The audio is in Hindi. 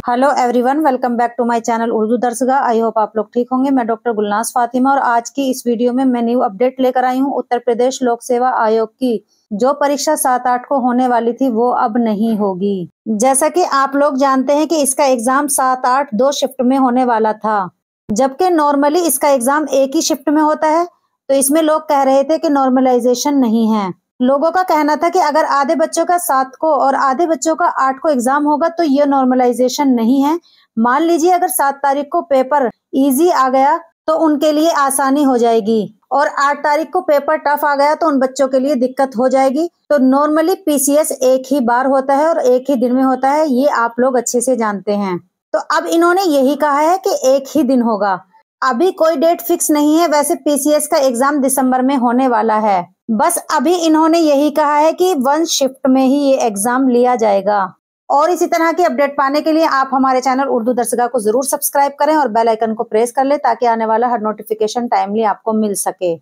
Hello everyone, welcome back to my channel Urdu Darsgah. I hope आप लोग ठीक होंगे। मैं डॉक्टर गुलनाज फातिमा और आज की इस वीडियो में मैं न्यू अपडेट लेकर आई हूं। उत्तर प्रदेश लोक सेवा आयोग की जो परीक्षा 7-8 को होने वाली थी वो अब नहीं होगी। जैसा कि आप लोग जानते हैं कि इसका एग्जाम 7-8 दो शिफ्ट में होने वाला था, जबकि नॉर्मली इसका एग्जाम एक ही शिफ्ट में होता है। तो इसमें लोग कह रहे थे कि नॉर्मलाइजेशन नहीं है। लोगों का कहना था कि अगर आधे बच्चों का 7 को और आधे बच्चों का 8 को एग्जाम होगा तो ये नॉर्मलाइजेशन नहीं है। मान लीजिए अगर 7 तारीख को पेपर इजी आ गया तो उनके लिए आसानी हो जाएगी और 8 तारीख को पेपर टफ आ गया तो उन बच्चों के लिए दिक्कत हो जाएगी। तो नॉर्मली पीसीएस एक ही बार होता है और एक ही दिन में होता है, ये आप लोग अच्छे से जानते हैं। तो अब इन्होंने यही कहा है कि एक ही दिन होगा। अभी कोई डेट फिक्स नहीं है। वैसे पीसीएस का एग्जाम दिसंबर में होने वाला है, बस अभी इन्होंने यही कहा है कि 1 शिफ्ट में ही ये एग्जाम लिया जाएगा। और इसी तरह की अपडेट पाने के लिए आप हमारे चैनल उर्दू दरसगाह को जरूर सब्सक्राइब करें और बेल आइकन को प्रेस कर लें ताकि आने वाला हर नोटिफिकेशन टाइमली आपको मिल सके।